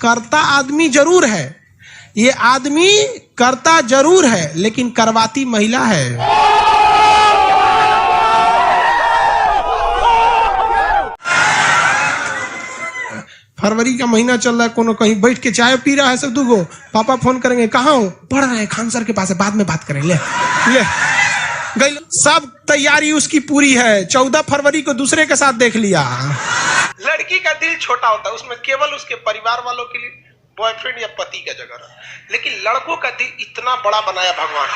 करता आदमी जरूर है, ये आदमी करता जरूर है, लेकिन करवाती महिला है। फरवरी का महीना चल रहा है, कोनो कहीं बैठ के चाय पी रहा है सब दुगो, पापा फोन करेंगे कहाँ हो, पढ़ रहे हैं खान सर के पास है, बाद में बात करें, ले गई, सब तैयारी उसकी पूरी है, 14 फरवरी को दूसरे के साथ देख लिया। लड़की का दिल छोटा होता है, उसमें केवल उसके परिवार वालों के लिए बॉयफ्रेंड या पति का जगह है, लेकिन लड़कों का दिल इतना बड़ा बनाया भगवान,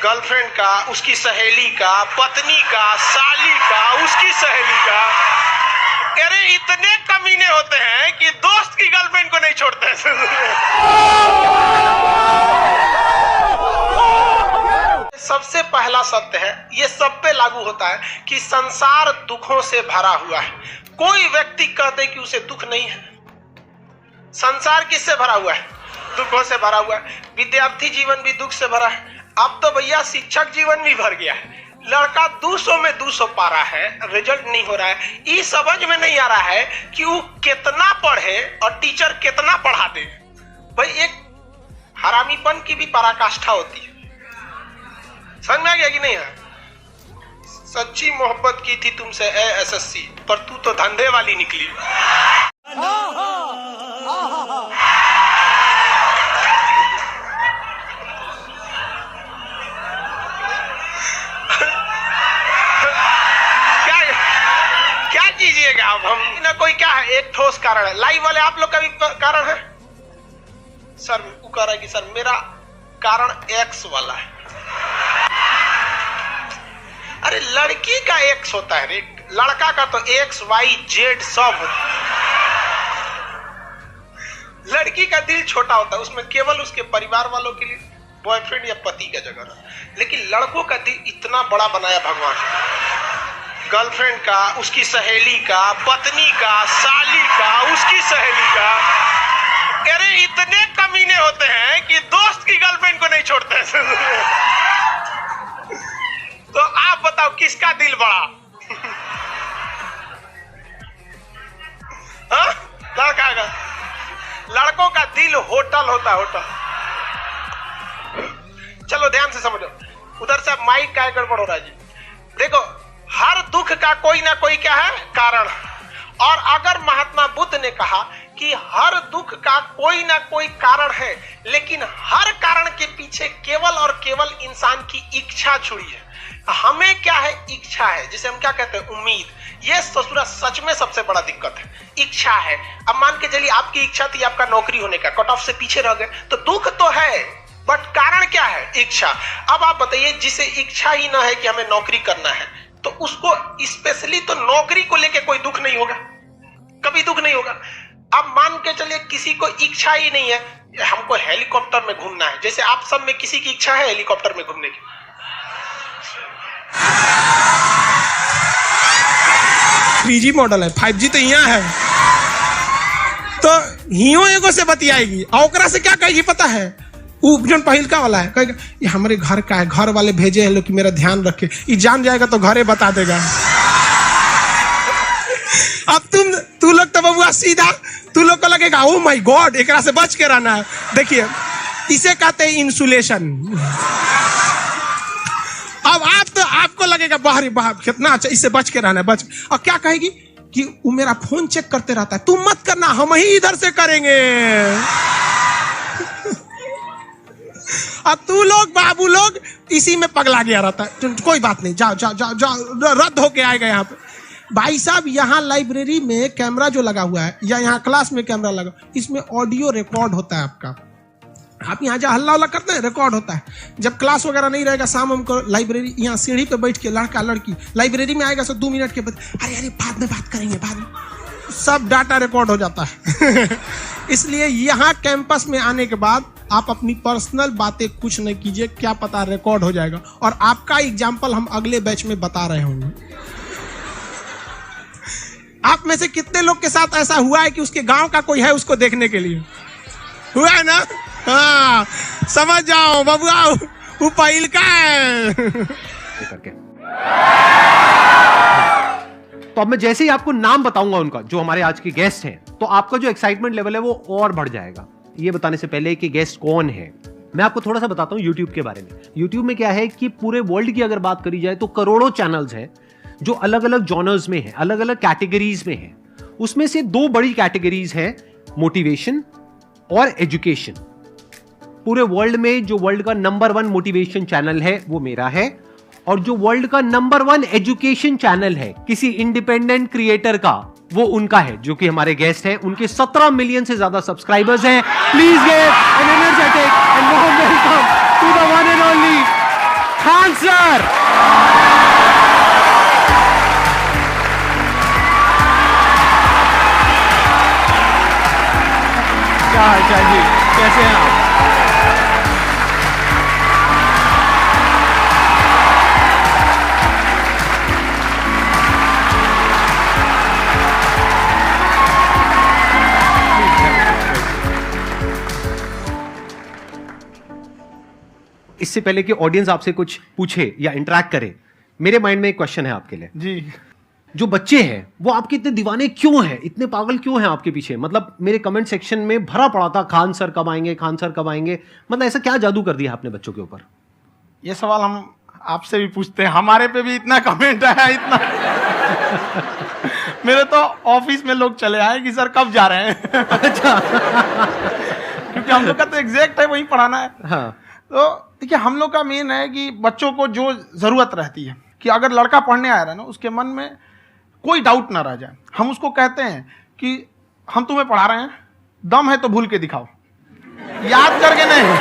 गर्लफ्रेंड का, उसकी सहेली का, पत्नी का, साली का, उसकी सहेली का। अरे इतने कमीने होते हैं कि दोस्त की गर्लफ्रेंड को नहीं छोड़ते हैं। सबसे पहला सत्य है, ये सब पे लागू होता है कि संसार दुखों से भरा हुआ है। कोई व्यक्ति कहते कि उसे दुख नहीं है। संसार किससे भरा हुआ है? दुखों से भरा हुआ है। विद्यार्थी जीवन भी दुख से भरा है। अब तो भैया शिक्षक जीवन भी भर गया है। लड़का 200 में 200 पा रहा है, रिजल्ट नहीं हो रहा है। ये समझ में नहीं आ रहा है कि वो कितना पढ़े और टीचर कितना पढ़ा दे। भाई एक हरामीपन की भी पराकाष्ठा होती है। समझ में आ गया कि नहीं है? सच्ची मोहब्बत की थी तुमसे ए एसएससी, पर तू तो धंधे वाली निकली। क्या कीजिएगा अब हम ना, कोई क्या है, एक ठोस कारण है। लाइव वाले आप लोग का भी कारण है। सर वो कह रहा है कि सर मेरा कारण एक्स वाला है। अरे लड़की का एक्स होता है रे, लड़का का तो एक्स वाई जेड सब होता है। लड़की का दिल छोटा होता है, उसमें केवल उसके परिवार वालों के लिए बॉयफ्रेंड या पति का जगह है, लेकिन लड़कों का दिल इतना बड़ा बनाया भगवान, गर्लफ्रेंड का, उसकी सहेली का, पत्नी का, साली का, उसकी सहेली का। अरे इतने कमीने होते हैं कि दोस्त की गर्लफ्रेंड को नहीं छोड़ते हैं। तो आप बताओ किसका दिल बड़ा? हाँ? लड़का का। लड़कों का दिल होटल होता है, होटल। चलो ध्यान से समझो, उधर से माइक का गड़बड़ हो रहा है जी। देखो हर दुख का कोई ना कोई क्या है कारण, और अगर महात्मा बुद्ध ने कहा कि हर दुख का कोई ना कोई कारण है, लेकिन हर कारण के पीछे केवल और केवल इंसान की इच्छा छुड़ी है। हमें क्या है? इच्छा है, जिसे हम क्या कहते हैं? उम्मीद। ये ससुरा सच में सबसे बड़ा दिक्कत है, इच्छा है। अब मान के चलिए आपकी इच्छा थी आपका नौकरी होने का, कट ऑफ से पीछे रह गए, तो दुख तो है, बट कारण क्या है? इच्छा। अब आप बताइए, जिसे इच्छा ही ना है कि हमें नौकरी करना है, तो उसको स्पेशली तो नौकरी को लेके कोई दुख नहीं होगा, कभी दुख नहीं होगा। अब मान के चलिए किसी को इच्छा ही नहीं है, हमको हेलीकॉप्टर में घूमना है, जैसे आप सब में किसी की इच्छा है हेलीकॉप्टर में घूमने की। 3G मॉडल है, 5G तो यहाँ है, तो हियो एगो से बतियाएगी और ओकरा से क्या कहेगी पता है? जो पहिलका वाला है कहेगा ये हमारे घर का है, घर वाले भेजे हैं लोग कि मेरा ध्यान रखे। ये जान जाएगा तो घरे बता देगा। अब तू लोग तो बबुआ सीधा तू लोग को लगेगा ओ माय गॉड, एकरा से बच के रहना है। देखिए इसे कहते हैं इंसुलेशन। अब आपको लगेगा बाहरी बाहर कितना अच्छा, इससे बच के रहना है, बच। और क्या कहेगी कि वो मेरा फोन चेक करते रहता है, तुम मत करना, हम ही इधर से करेंगे। अब तू लोग बाबू लोग इसी में पगला गया रहता है। कोई बात नहीं, जाओ जाओ जाओ जाओ, रद्द होके आएगा यहाँ पे। भाई साहब यहाँ लाइब्रेरी में कैमरा जो लगा हुआ है, या यहाँ क्लास में कैमरा लगा, इसमें ऑडियो रिकॉर्ड होता है आपका। आप यहाँ जहाँ हल्ला करते हैं रिकॉर्ड होता है। जब क्लास वगैरह नहीं रहेगा, शाम हमको लाइब्रेरी यहाँ सीढ़ी पे बैठ के लड़का लड़की लाइब्रेरी में आएगा, 2 मिनट के बाद अरे बाद में बात करेंगे, बाद में सब डाटा रिकॉर्ड हो जाता है। इसलिए यहाँ कैंपस में आने के बाद आप अपनी पर्सनल बातें कुछ नहीं कीजिए, क्या पता रिकॉर्ड हो जाएगा, और आपका एग्जाम्पल हम अगले बैच में बता रहे होंगे। आप में से कितने लोग के साथ ऐसा हुआ है कि उसके गांव का कोई है उसको देखने के लिए? हुआ है ना? हाँ, समझ जाओ बबुआ, वो पहिल का है। तो अब मैं जैसे ही आपको नाम बताऊंगा उनका, जो हमारे आज के गेस्ट हैं, तो आपका जो एक्साइटमेंट लेवल है वो और बढ़ जाएगा। ये बताने से पहले कि गेस्ट कौन है, मैं आपको थोड़ा सा बताता हूँ यूट्यूब के बारे में। यूट्यूब में क्या है कि पूरे वर्ल्ड की अगर बात करी जाए तो करोड़ों चैनल्स हैं जो अलग अलग जॉनर्स में है, अलग अलग कैटेगरीज में है। उसमें से दो बड़ी कैटेगरीज है, मोटिवेशन और एजुकेशन। पूरे वर्ल्ड में जो वर्ल्ड का नंबर 1 मोटिवेशन चैनल है वो मेरा है, और जो वर्ल्ड का नंबर 1 एजुकेशन चैनल है किसी इंडिपेंडेंट क्रिएटर का, वो उनका है, जो कि हमारे गेस्ट हैं। उनके 17 मिलियन से ज्यादा सब्सक्राइबर्स हैं। Please give an energetic and warm welcome to the one and only Khan sir. क्या हाल चाल जी, कैसे हैं आप? इससे पहले कि ऑडियंस आपसे कुछ पूछे या इंटरेक्ट करे, मेरे माइंड में एक क्वेश्चन है आपके लिए जी। जो बच्चे हैं वो आपके इतने दीवाने क्यों हैं, इतने पागल क्यों हैं आपके पीछे? मतलब मेरे कमेंट सेक्शन में भरा पड़ा था, खान सर कब आएंगे, खान सर कब आएंगे। मतलब ऐसा क्या जादू कर दिया आपने बच्चों के ऊपर? ये सवाल हम आपसे भी पूछते हैं, हमारे पे भी इतना कमेंट आया, इतना मेरे तो ऑफिस में लोग चले आए कि सर कब जा रहे हैं। अच्छा। क्योंकि हम लोग का तो एग्जैक्ट है, वही पढ़ाना है। हाँ। तो देखिए, हम लोग का मेन है कि बच्चों को जो जरूरत रहती है कि अगर लड़का पढ़ने आ रहा है ना, उसके मन में कोई डाउट ना रह जाए। हम उसको कहते हैं कि हम तुम्हें पढ़ा रहे हैं, दम है तो भूल के दिखाओ, याद करके नहीं।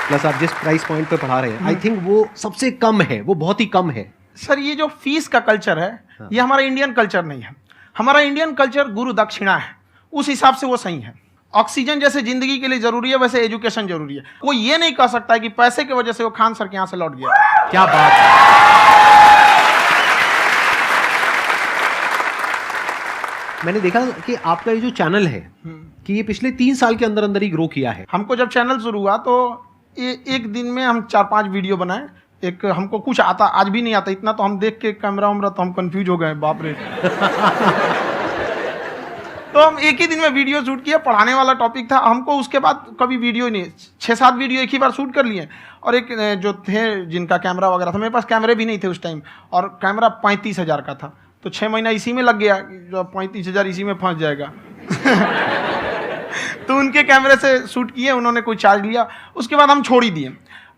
प्लस आप जिस प्राइस पॉइंट पे पढ़ा रहे हैं, आई थिंक वो सबसे कम है, वो बहुत ही कम है। सर ये जो फीस का कल्चर है, ये हमारा इंडियन कल्चर नहीं है। हमारा इंडियन कल्चर गुरु दक्षिणा है, उस हिसाब से वो सही है। ऑक्सीजन जैसे जिंदगी के लिए जरूरी है, वैसे एजुकेशन जरूरी है। कोई ये नहीं कह सकता है कि पैसे की वजह से वो खान सर के यहां से लौट गया। क्या बात है। मैंने देखा कि आपका ये जो चैनल है कि ये पिछले 3 साल के अंदर अंदर ही ग्रो किया है। हमको जब चैनल शुरू हुआ तो एक दिन में हम 4-5 वीडियो बनाए। एक हमको कुछ आता, आज भी नहीं आता इतना, तो हम देख के कैमरा उमरा तो हम कंफ्यूज हो गए, बाप रे। तो हम एक ही दिन में वीडियो शूट किया, पढ़ाने वाला टॉपिक था हमको। उसके बाद कभी वीडियो नहीं, 6-7 वीडियो एक ही बार शूट कर लिए। और एक जो थे जिनका कैमरा वगैरह था, मेरे पास कैमरे भी नहीं थे उस टाइम, और कैमरा 35,000 का था, तो 6 महीना इसी में लग गया, जो 35,000 इसी में फंस जाएगा। तो उनके कैमरे से शूट किए, उन्होंने कोई चार्ज लिया, उसके बाद हम छोड़ ही दिए।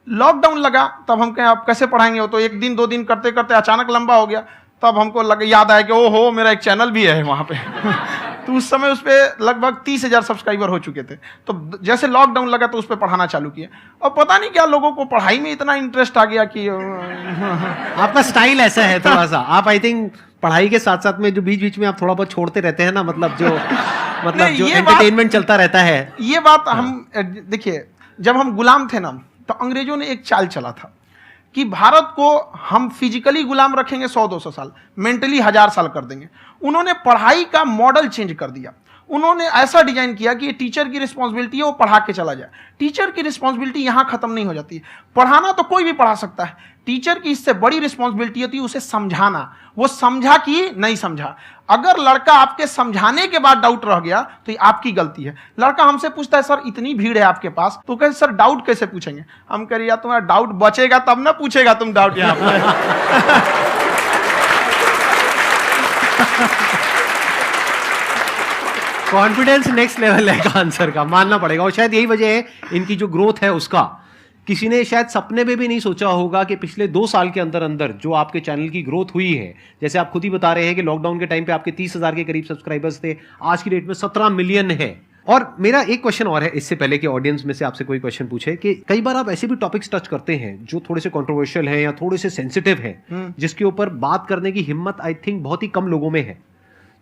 लॉकडाउन लगा, तब हम कहें आप कैसे पढ़ाएंगे, वो तो 1 दिन 2 दिन करते करते अचानक लंबा हो गया। तब हमको याद आया कि ओहो, मेरा एक चैनल भी है वहाँ पे। तो उस समय उस पर लगभग 30,000 सब्सक्राइबर हो चुके थे। तो जैसे लॉकडाउन लगा तो उस पर पढ़ाना चालू किया, और पता नहीं क्या लोगों को पढ़ाई में इतना इंटरेस्ट आ गया कि आपका स्टाइल ऐसा है थोड़ा सा, आप आई थिंक पढ़ाई के साथ साथ में जो बीच बीच में आप थोड़ा बहुत छोड़ते रहते हैं ना, मतलब जो एंटरटेनमेंट चलता रहता है। ये बात हम देखिए, जब हम गुलाम थे ना, तो अंग्रेजों ने एक चाल चला था कि भारत को हम फिजिकली गुलाम रखेंगे 100-200 साल, मेंटली 1000 साल कर देंगे। उन्होंने पढ़ाई का मॉडल चेंज कर दिया। उन्होंने ऐसा डिजाइन किया कि टीचर की रिस्पॉन्सिबिलिटी है वो पढ़ा के चला जाए। टीचर की रिस्पॉन्सिबिलिटी यहाँ खत्म नहीं हो जाती है। पढ़ाना तो कोई भी पढ़ा सकता है, टीचर की इससे बड़ी रिस्पॉन्सिबिलिटी होती है उसे समझाना। वो समझा कि नहीं समझा। अगर लड़का आपके समझाने के बाद डाउट रह गया तो ये आपकी गलती है। लड़का हमसे पूछता है सर इतनी भीड़ है आपके पास, तो कहे सर डाउट कैसे पूछेंगे? हम कह रहे यार तुम्हारा डाउट बचेगा तब ना पूछेगा तुम डाउट यहाँ पर। कॉन्फिडेंस नेक्स्ट लेवल है खान सर का, मानना पड़ेगा। और शायद यही वजह है इनकी जो ग्रोथ है उसका। किसी ने शायद सपने में भी नहीं सोचा होगा कि पिछले 2 साल के अंदर अंदर जो आपके चैनल की ग्रोथ हुई है, जैसे आप खुद ही बता रहे हैं कि लॉकडाउन के टाइम पे आपके 30,000 के करीब सब्सक्राइबर्स थे, आज की डेट में 17 मिलियन है। और मेरा एक क्वेश्चन और है, इससे पहले कि ऑडियंस में से आपसे कोई क्वेश्चन पूछे, कि कई बार आप ऐसे भी टॉपिक्स टच करते हैं जो थोड़े से कंट्रोवर्शियल हैं या थोड़े से सेंसिटिव हैं, जिसके ऊपर बात करने की हिम्मत आई थिंक बहुत ही कम लोगों में है।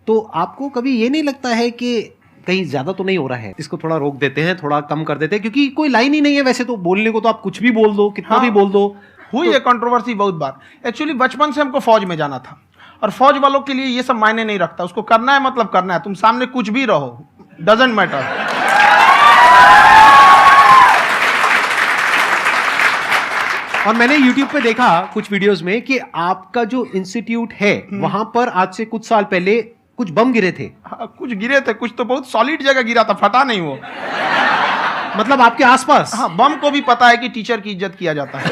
तो आपको कभी ये नहीं लगता है कि कहीं ज्यादा तो नहीं हो रहा है, इसको थोड़ा रोक देते हैं, थोड़ा कम कर देते हैं? क्योंकि कोई लाइन ही नहीं है वैसे तो बोलने को, तो आप कुछ भी बोल दो, कितना भी बोल दो। हुई है कंट्रोवर्सी बहुत बार। एक्चुअली बचपन से हमको फौज में जाना था, और फौज वालों के लिए ये सब मायने नहीं रखता। उसको करना है मतलब करना है, तुम सामने कुछ भी रहो, डजंट मैटर। और मैंने YouTube पे देखा कुछ वीडियोस में कि आपका जो इंस्टीट्यूट है वहां पर आज से कुछ साल पहले कुछ बम गिरे थे। हाँ, कुछ गिरे थे, कुछ तो बहुत सॉलिड जगह गिरा था, फटा नहीं वो। मतलब आपके आसपास। हाँ, बम को भी पता है कि टीचर की इज्जत किया जाता है।